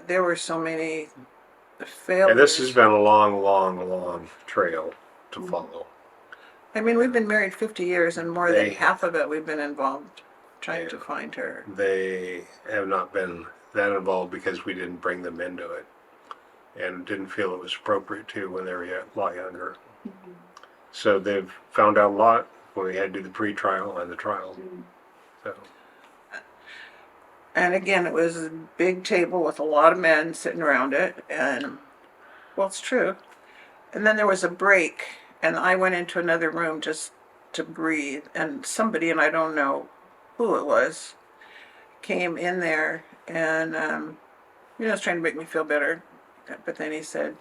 there were so many failures. And this has been a long trail to follow. I mean, we've been married 50 years, and more than half of it we've been involved trying to find her. They have not been that involved because we didn't bring them into it and didn't feel it was appropriate to when they were a lot younger. Mm-hmm. So they've found out a lot when we had to do the pre-trial and the trial. Mm-hmm. So. And again, it was a big table with a lot of men sitting around it, and, well, it's true. And then there was a break, and I went into another room just to breathe, and somebody, and I don't know who it was, came in there and, was trying to make me feel better. But then he said,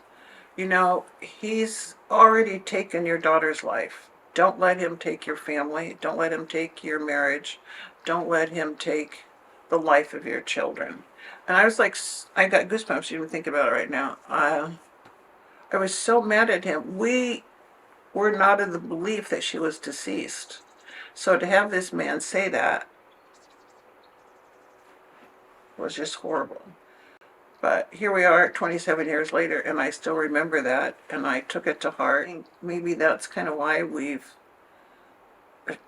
he's already taken your daughter's life. Don't let him take your family. Don't let him take your marriage. Don't let him take the life of your children. And I was like, I got goosebumps even thinking about it right now. I was so mad at him. We were not of the belief that she was deceased. So to have this man say that was just horrible. But here we are 27 years later, and I still remember that, and I took it to heart. Maybe that's kind of why we've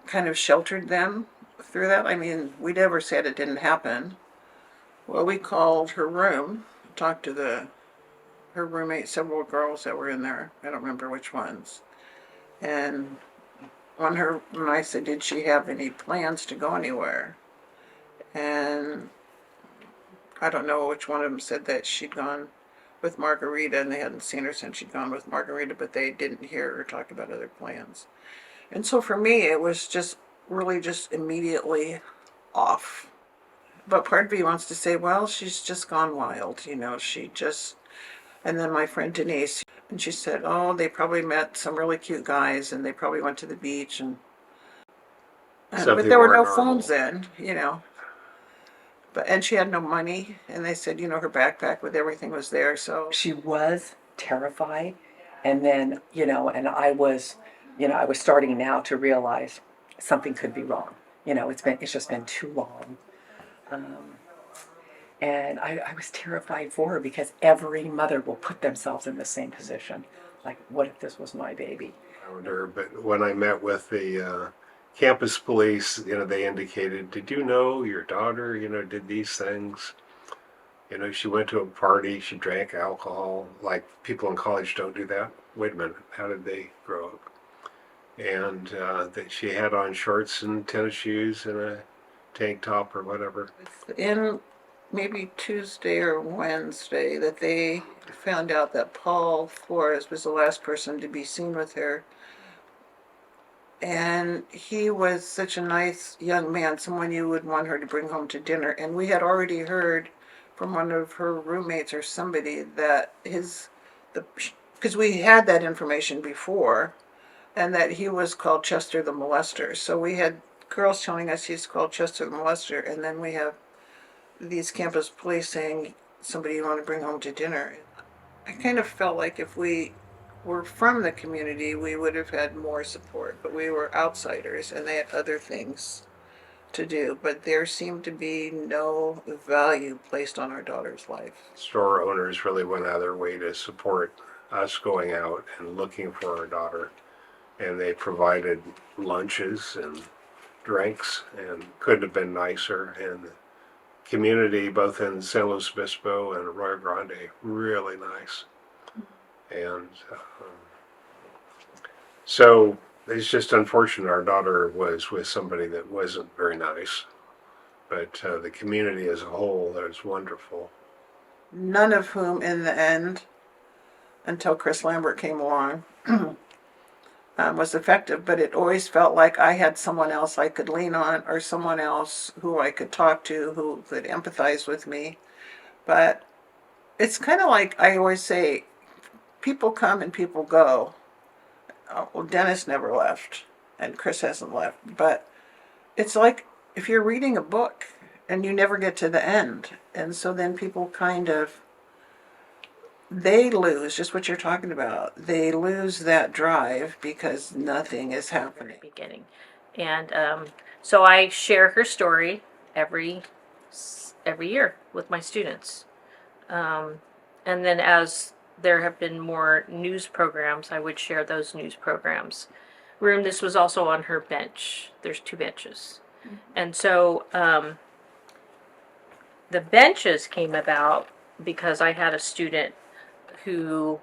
kind of sheltered them through that. I mean, we never said it didn't happen. Well, we called her room, talked to her roommate, several girls that were in there. I don't remember which ones. And when I said, did she have any plans to go anywhere? And I don't know which one of them said that she'd gone with Margarita, and they hadn't seen her since she'd gone with Margarita, but they didn't hear her talk about other plans. And so for me, it was just really just immediately off. But part of me wants to say, well, she's just gone wild, she just... And then my friend Denise, and she said, oh, they probably met some really cute guys, and they probably went to the beach, but there were no phones then, and she had no money, and they said, her backpack with everything was there, so. She was terrified, and then, and I was starting now to realize something could be wrong. It's just been too long. And I was terrified for her because every mother will put themselves in the same position. Like, what if this was my baby? I wonder, but when I met with the campus police, they indicated, did you know your daughter, did these things? She went to a party, she drank alcohol, like people in college don't do that. Wait a minute, how did they grow up? And that she had on shorts and tennis shoes and a tank top or whatever. In maybe Tuesday or Wednesday that they found out that Paul Flores was the last person to be seen with her. And he was such a nice young man, someone you would want her to bring home to dinner. And we had already heard from one of her roommates or somebody that because we had that information before, and that he was called Chester the Molester. So we had girls telling us he's called Chester the Molester, and then we have these campus police saying somebody you want to bring home to dinner. I kind of felt like if we were from the community, we would have had more support, but we were outsiders and they had other things to do. But there seemed to be no value placed on our daughter's life. Store owners really went out of their way to support us going out and looking for our daughter. And they provided lunches and drinks, and couldn't have been nicer. And the community, both in San Luis Obispo and Arroyo Grande, really nice. And so it's just unfortunate our daughter was with somebody that wasn't very nice. But the community as a whole, that was wonderful. None of whom in the end, until Chris Lambert came along, was effective, but it always felt like I had someone else I could lean on, or someone else who I could talk to, who could empathize with me. But it's kind of like I always say, people come and people go. Well, Dennis never left, and Chris hasn't left, but it's like if you're reading a book and you never get to the end, and so then people they lose, just what you're talking about. They lose that drive because nothing is happening. Beginning. And so I share her story every year with my students. And then as there have been more news programs, I would share those news programs. This was also on her bench. There's 2 benches. And so the benches came about because I had a student who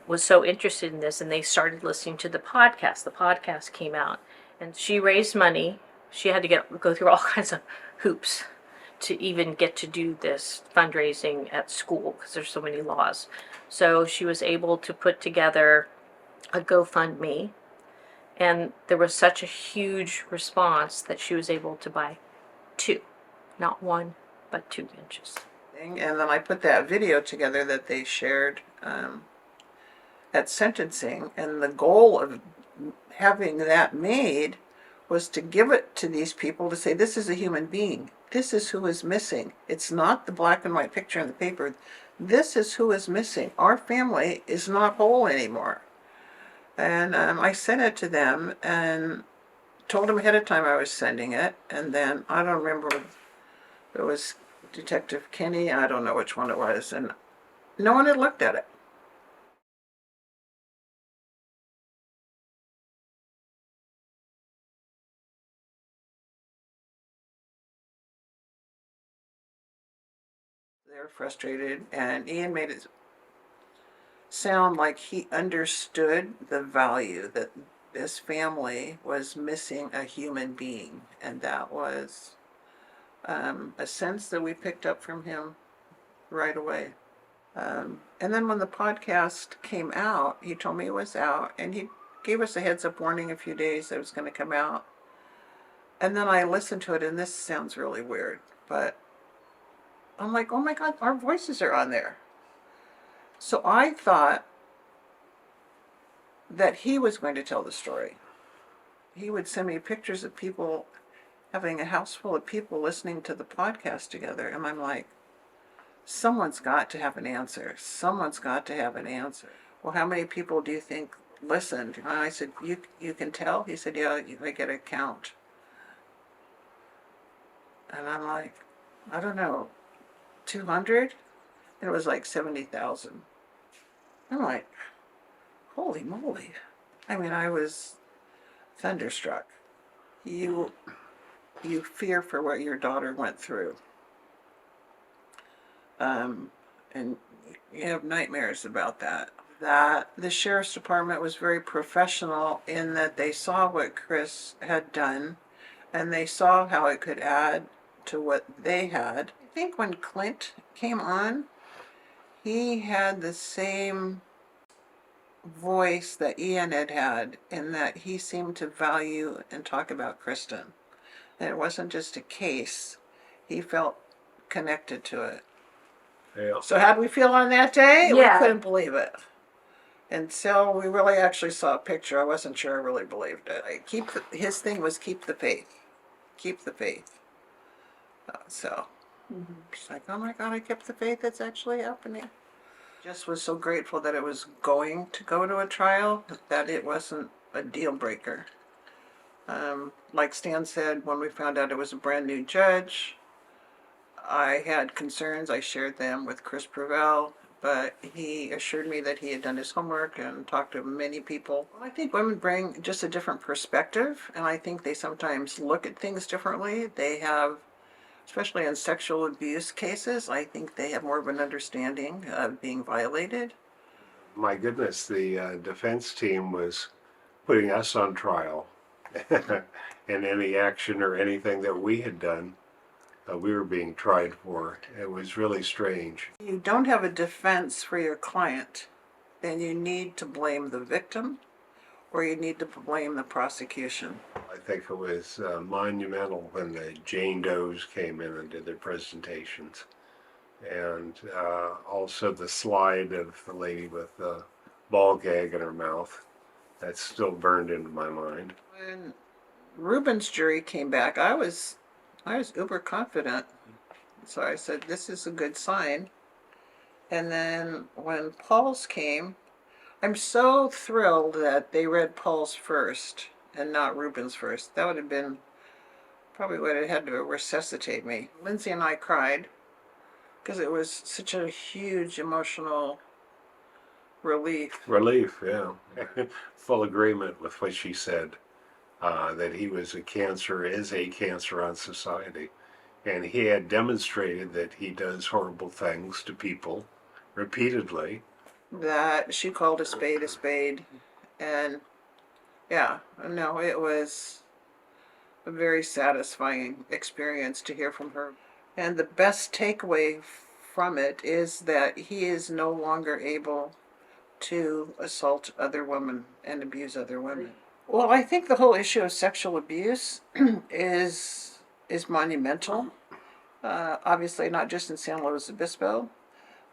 was so interested in this, and they started listening to the podcast. The podcast came out, and she raised money. She had to go through all kinds of hoops to even get to do this fundraising at school because there's so many laws. So she was able to put together a GoFundMe, and there was such a huge response that she was able to buy 2, not 1, but 2 benches. And then I put that video together that they shared at sentencing, and the goal of having that made was to give it to these people to say, this is a human being. This is who is missing. It's not the black and white picture in the paper. This is who is missing. Our family is not whole anymore. And I sent it to them and told them ahead of time I was sending it. And then I don't remember if it was Detective Kenny. I don't know which one it was. And no one had looked at it. They're frustrated, and Ian made it sound like he understood the value that this family was missing a human being, and that was a sense that we picked up from him right away. And then when the podcast came out, he told me it was out, and he gave us a heads up warning a few days that it was going to come out. And then I listened to it, and this sounds really weird, but I'm like, oh my God, our voices are on there. So I thought that he was going to tell the story. He would send me pictures of people having a house full of people listening to the podcast together. And I'm like, someone's got to have an answer. Someone's got to have an answer. Well, how many people do you think listened? And I said, you can tell? He said, yeah, I get a count. And I'm like, I don't know, 200? And it was like 70,000. I'm like, holy moly. I mean, I was thunderstruck. You fear for what your daughter went through. And you have nightmares about that. That the sheriff's department was very professional in that they saw what Chris had done, and they saw how it could add to what they had. I think when Clint came on, he had the same voice that Ian had in that he seemed to value and talk about Kristin. And it wasn't just a case. He felt connected to it. Yeah. So how'd we feel on that day? Yeah. We couldn't believe it. Until we really actually saw a picture, I wasn't sure I really believed it. His thing was keep the faith. Keep the faith. So it's like, oh my God, I kept the faith. It's actually happening. Just was so grateful that it was going to go to a trial, that it wasn't a deal breaker. Like Stan said, when we found out it was a brand new judge, I had concerns. I shared them with Chris Provell, but he assured me that he had done his homework and talked to many people. I think women bring just a different perspective, and I think they sometimes look at things differently. They have, especially in sexual abuse cases, I think they have more of an understanding of being violated. My goodness, the defense team was putting us on trial. And any action or anything that we had done, we were being tried for. It was really strange. If you don't have a defense for your client, then you need to blame the victim or you need to blame the prosecution. I think it was monumental when the Jane Does came in and did their presentations. And also the slide of the lady with the ball gag in her mouth. That's still burned into my mind. When Ruben's jury came back, I was uber confident. So I said, this is a good sign. And then when Paul's came, I'm so thrilled that they read Paul's first and not Ruben's first. That would have been probably what it had to resuscitate me. Lindsay and I cried because it was such a huge emotional relief. Relief, yeah. Full agreement with what she said, that he was a cancer, is a cancer on society. And he had demonstrated that he does horrible things to people repeatedly. That she called a spade, and yeah, no, it was a very satisfying experience to hear from her. And the best takeaway from it is that he is no longer able to assault other women and abuse other women. Well, I think the whole issue of sexual abuse is monumental. Obviously, not just in San Luis Obispo,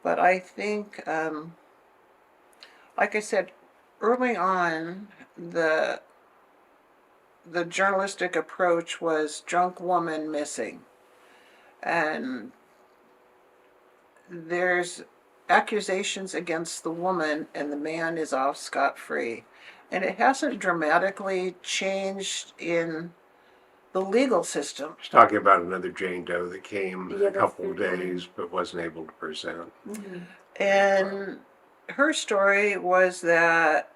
but I think, like I said early on, the journalistic approach was drunk woman missing, and there's accusations against the woman, and the man is off scot-free. And it hasn't dramatically changed in the legal system. She's talking about another Jane Doe that came Yeah, a that's couple of very days but wasn't able to present. And her story was that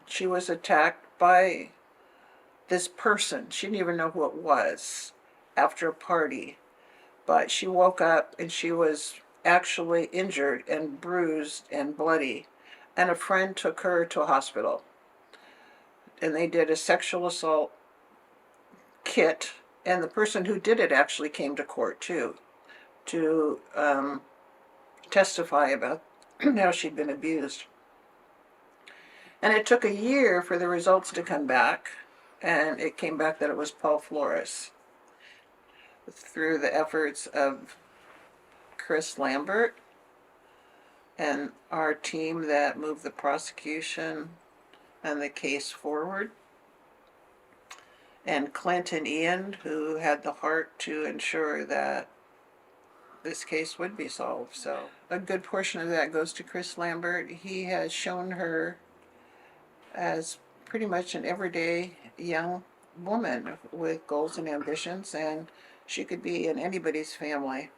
she was attacked by this person. She didn't even know who it was after a party. But she woke up and she was actually injured and bruised and bloody. And a friend took her to a hospital. And they did a sexual assault kit. And the person who did it actually came to court too, to testify about how she'd been abused. And it took a year for the results to come back. And it came back that it was Paul Flores. Through the efforts of Chris Lambert and our team that moved the prosecution and the case forward, and Clint and Ian, who had the heart to ensure that this case would be solved. So a good portion of that goes to Chris Lambert. He has shown her as pretty much an everyday young woman with goals and ambitions, and she could be in anybody's family.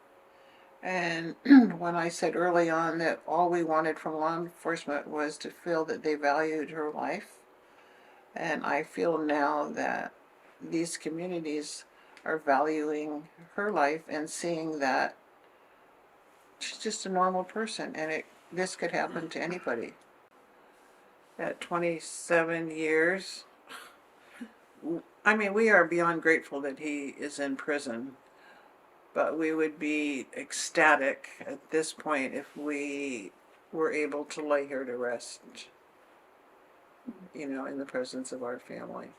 And when I said early on that all we wanted from law enforcement was to feel that they valued her life, and I feel now that these communities are valuing her life and seeing that she's just a normal person, and this could happen to anybody. At 27 years, I mean, we are beyond grateful that he is in prison, but we would be ecstatic at this point if we were able to lay here to rest, in the presence of our family.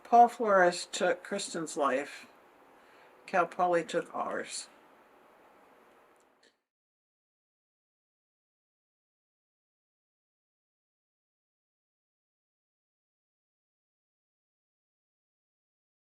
Paul Flores took Kristin's life. Cal Poly took ours.